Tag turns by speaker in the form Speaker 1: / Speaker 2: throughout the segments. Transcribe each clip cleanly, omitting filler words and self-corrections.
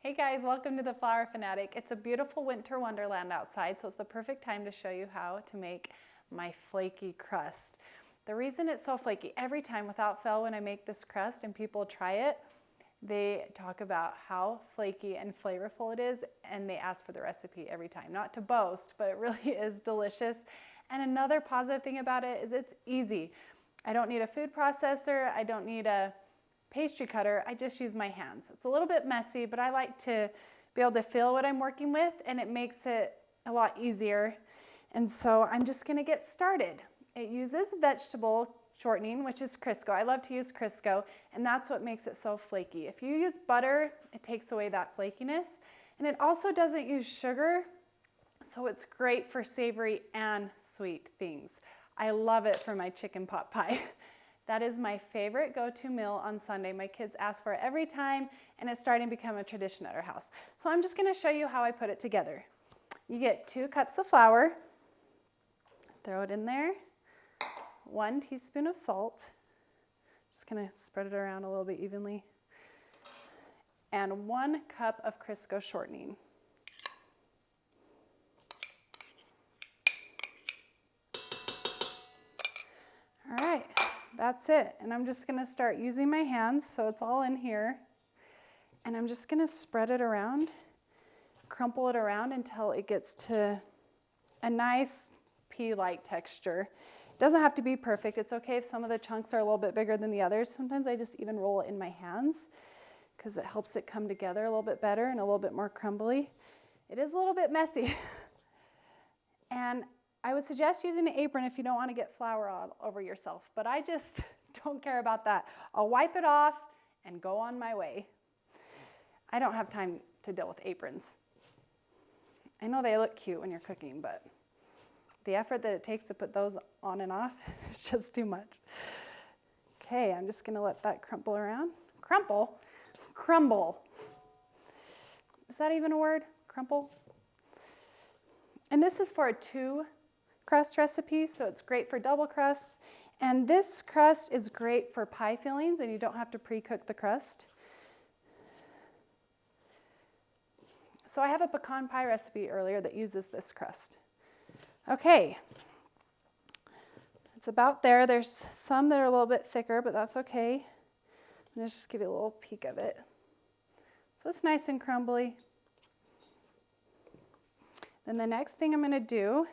Speaker 1: Hey guys, welcome to the Flower Fanatic. It's a beautiful winter wonderland outside, so it's the perfect time to show you how to make my flaky crust. The reason it's so flaky, every time without fail when I make this crust and people try it, they talk about how flaky and flavorful it is, and they ask for the recipe every time. Not to boast, but it really is delicious. And another positive thing about it is it's easy. I don't need a food processor, I don't need a pastry cutter, I just use my hands. It's a little bit messy, but I like to be able to feel what I'm working with, and it makes it a lot easier. And so I'm just gonna get started. It uses vegetable shortening, which is Crisco. I love to use Crisco, and that's what makes it so flaky. If you use butter, it takes away that flakiness, and it also doesn't use sugar, so it's great for savory and sweet things. I love it for my chicken pot pie. That is my favorite go-to meal on Sunday. My kids ask for it every time, and it's starting to become a tradition at our house. So I'm just gonna show you how I put it together. You get 2 cups of flour, throw it in there, 1 teaspoon of salt, just gonna spread it around a little bit evenly, and 1 cup of Crisco shortening. All right. That's it, and I'm just gonna start using my hands so it's all in here, and I'm just gonna spread it around, crumple it around until it gets to a nice pea-like texture. It doesn't have to be perfect. It's okay if some of the chunks are a little bit bigger than the others. Sometimes I just even roll it in my hands because it helps it come together a little bit better and a little bit more crumbly. It is a little bit messy. And I would suggest using an apron if you don't want to get flour all over yourself, but I just don't care about that. I'll wipe it off and go on my way. I don't have time to deal with aprons. I know they look cute when you're cooking, but the effort that it takes to put those on and off is just too much. Okay, I'm just gonna let that crumple around. Crumple? Crumble. Is that even a word? Crumple? And this is for a 2 crust recipe, so it's great for double crusts. And this crust is great for pie fillings, and you don't have to pre-cook the crust. So I have a pecan pie recipe earlier that uses this crust. Okay, it's about there. There's some that are a little bit thicker, but that's okay. Let's just give you a little peek of it. So it's nice and crumbly. Then the next thing I'm gonna do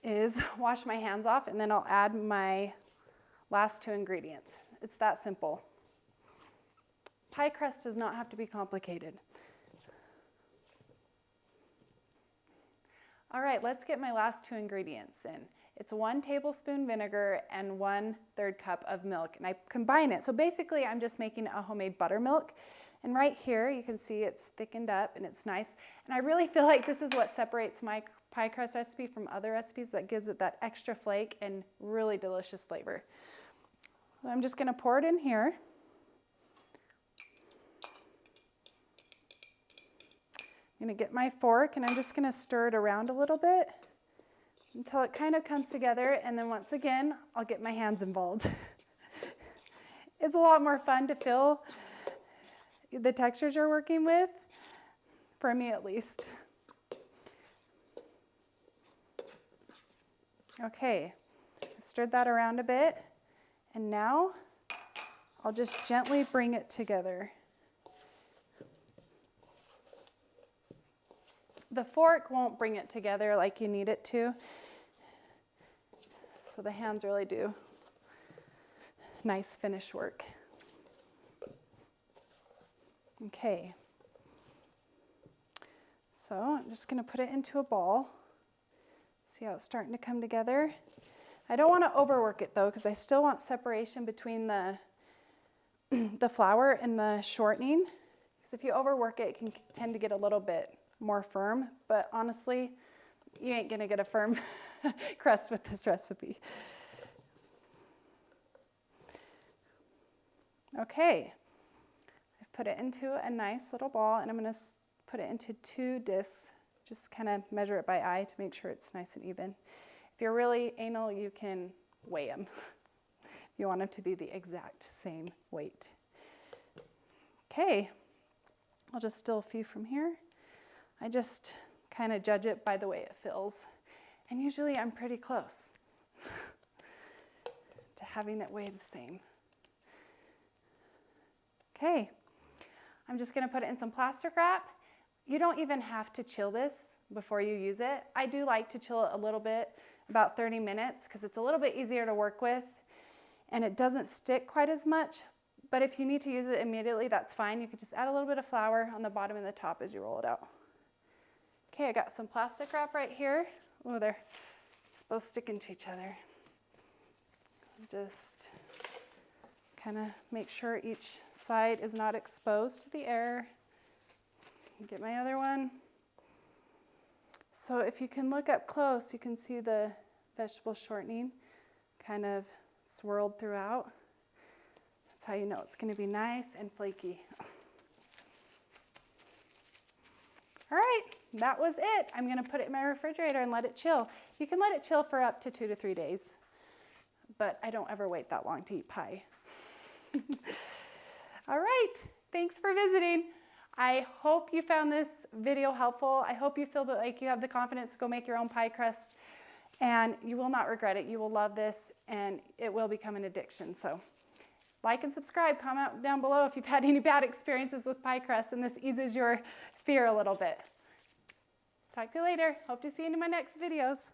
Speaker 1: is wash my hands off, and then I'll add my last 2 ingredients. It's that simple. Pie crust does not have to be complicated. All right, let's get my last 2 ingredients in. It's 1 tablespoon vinegar and 1/3 cup of milk, and I combine it. So basically I'm just making a homemade buttermilk. And right here, you can see it's thickened up and it's nice. And I really feel like this is what separates my pie crust recipe from other recipes, that gives it that extra flake and really delicious flavor. So I'm just gonna pour it in here. I'm gonna get my fork, and I'm just gonna stir it around a little bit until it kind of comes together, and then once again, I'll get my hands involved. It's a lot more fun to feel the textures you're working with, for me at least. Okay, I've stirred that around a bit, and now I'll just gently bring it together. The fork won't bring it together like you need it to, so the hands really do nice finished work. Okay, so I'm just gonna put it into a ball. See how it's starting to come together? I don't wanna overwork it though, because I still want separation between the flour and the shortening. Because if you overwork it, it can tend to get a little bit more firm, but honestly, you ain't gonna get a firm crust with this recipe. Okay. Put it into a nice little ball, and I'm going to put it into 2 discs. Just kind of measure it by eye to make sure it's nice and even. If you're really anal, you can weigh them if you want them to be the exact same weight. Okay, I'll just still a few from here. I just kind of judge it by the way it fills. And usually I'm pretty close to having it weigh the same. Okay, I'm just gonna put it in some plastic wrap. You don't even have to chill this before you use it. I do like to chill it a little bit, about 30 minutes, because it's a little bit easier to work with and it doesn't stick quite as much. But if you need to use it immediately, that's fine. You could just add a little bit of flour on the bottom and the top as you roll it out. Okay, I got some plastic wrap right here. Oh, they're both sticking to each other. Just kind of make sure each side is not exposed to the air. Get my other one. So if you can look up close, you can see the vegetable shortening kind of swirled throughout. That's how you know it's going to be nice and flaky. All right, that was it. I'm going to put it in my refrigerator and let it chill. You can let it chill for up to 2 to 3 days, but I don't ever wait that long to eat pie. All right, thanks for visiting. I hope you found this video helpful. I hope you feel that like you have the confidence to go make your own pie crust, and you will not regret it. You will love this, and it will become an addiction. So like and subscribe, comment down below if you've had any bad experiences with pie crust and this eases your fear a little bit. Talk to you later. Hope to see you in my next videos.